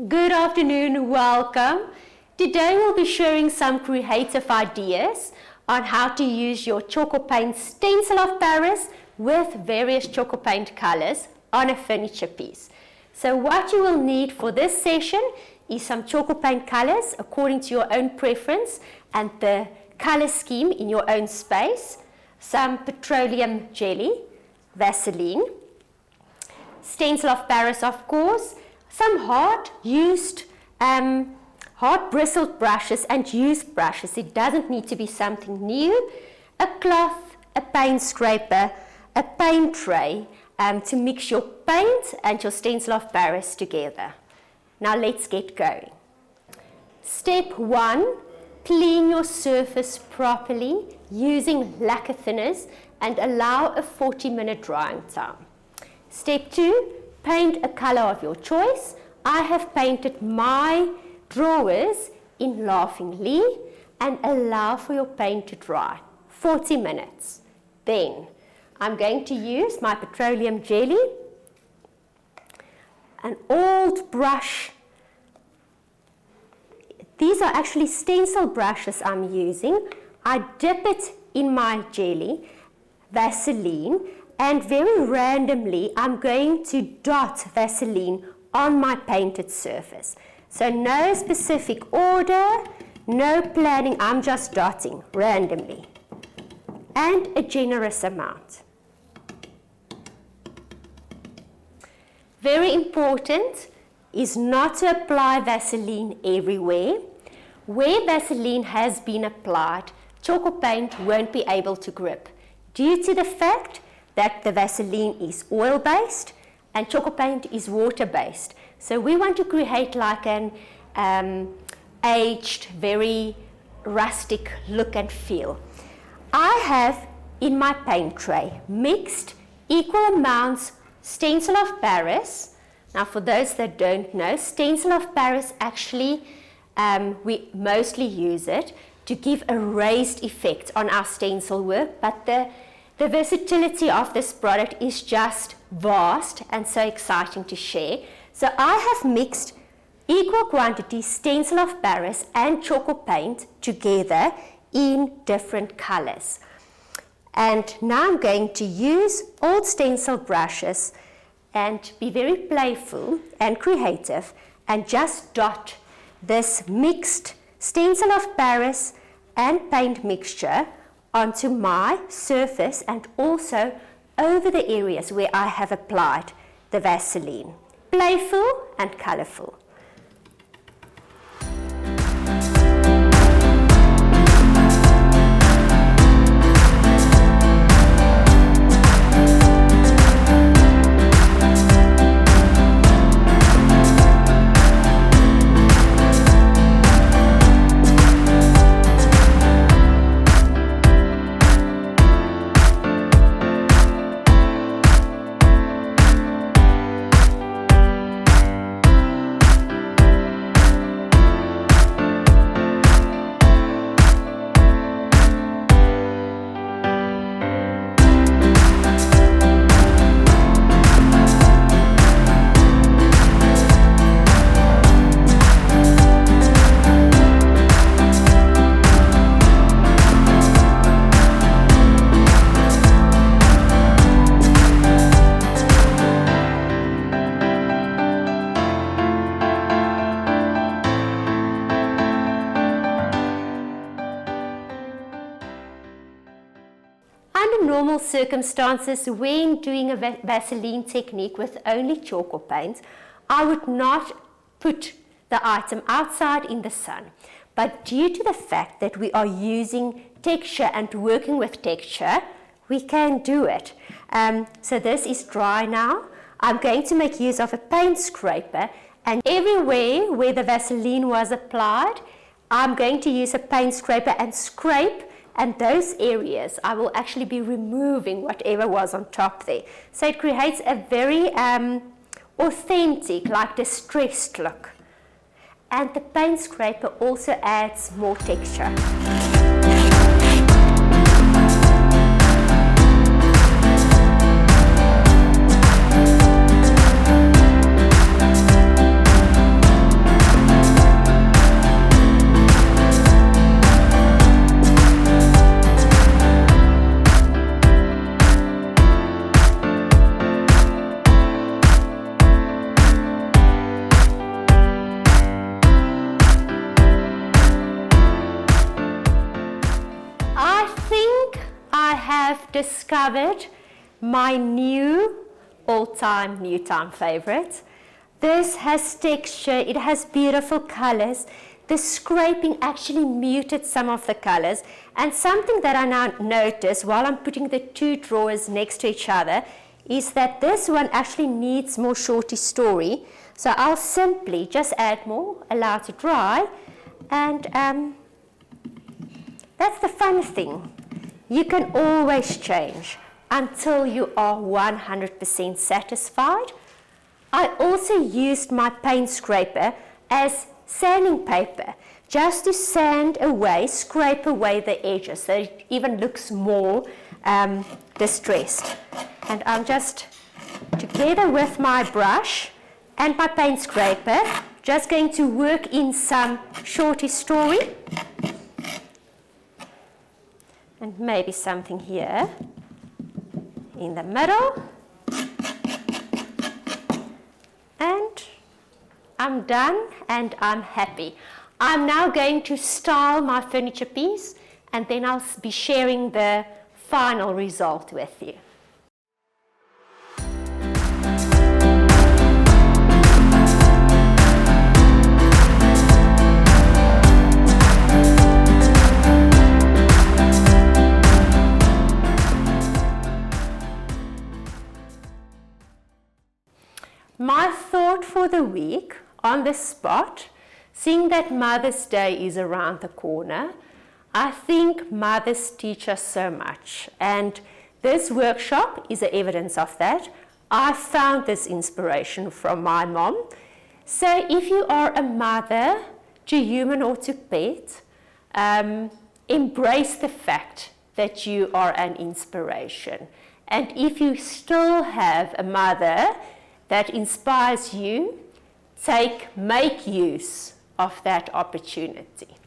Good afternoon, welcome. Today we'll be sharing some creative ideas on how to use your Tjhoko paint stencil of Paris with various Tjhoko paint colors on a furniture piece. So what you will need for this session is some Tjhoko paint colors according to your own preference and the color scheme in your own space, some petroleum jelly, Vaseline, stencil of Paris of course, some hard bristled brushes and used brushes. It doesn't need to be something new, a cloth, a paint scraper, a paint tray to mix your paint and your stencil of Paris together. Now let's get going. Step 1, clean your surface properly using lacquer thinners and allow a 40-minute drying time. Step 2, paint a color of your choice. I have painted my drawers in Laughingly and allow for your paint to dry 40 minutes. Then I'm going to use my petroleum jelly, an old brush. These are actually stencil brushes I'm using. I dip it in my jelly, Vaseline, and very randomly I'm going to dot Vaseline on my painted surface. So no specific order, no planning, I'm just dotting randomly. And a generous amount. Very important is not to apply Vaseline everywhere. Where Vaseline has been applied, Tjhoko paint won't be able to grip due to the fact that the Vaseline is oil-based and Tjhoko paint is water-based. So we want to create like an aged, very rustic look and feel. I have in my paint tray mixed equal amounts stencil of Paris. Now for those that don't know, stencil of Paris actually, we mostly use it to give a raised effect on our stencil work, but the versatility of this product is just vast and so exciting to share. So I have mixed equal quantities stencil of Paris and Tjhoko paint together in different colors. And now I'm going to use old stencil brushes and be very playful and creative and just dot this mixed stencil of Paris and paint mixture onto my surface and also over the areas where I have applied the Vaseline. Playful and colorful. Under normal circumstances, when doing a Vaseline technique with only Tjhoko paint, I would not put the item outside in the sun. But due to the fact that we are using texture and working with texture, we can do it. So this is dry now. I'm going to make use of a paint scraper, and everywhere where the Vaseline was applied, I'm going to use a paint scraper and scrape, and those areas I will actually be removing whatever was on top there. So it creates a very authentic, like distressed look. And the paint scraper also adds more texture. have discovered my new all-time new time favorite. This has texture, it has beautiful colors. The scraping actually muted some of the colors, and something that I now notice while I'm putting the two drawers next to each other is that this one actually needs more shorty story. So I'll simply just add more, allow it to dry, and that's the fun thing. You can always change until you are 100% satisfied. I also used my paint scraper as sanding paper just to sand away, scrape away the edges so it even looks more distressed. And I'm just, together with my brush and my paint scraper, just going to work in some shorty story. And maybe something here in the middle. And I'm done and I'm happy. I'm now going to style my furniture piece, and then I'll be sharing the final result with you. My thought for the week on the spot, seeing that Mother's Day is around the corner, I think mothers teach us so much, and this workshop is evidence of that. I found this inspiration from my mom. So if you are a mother to human or to pet, embrace the fact that you are an inspiration. And if you still have a mother that inspires you, make use of that opportunity.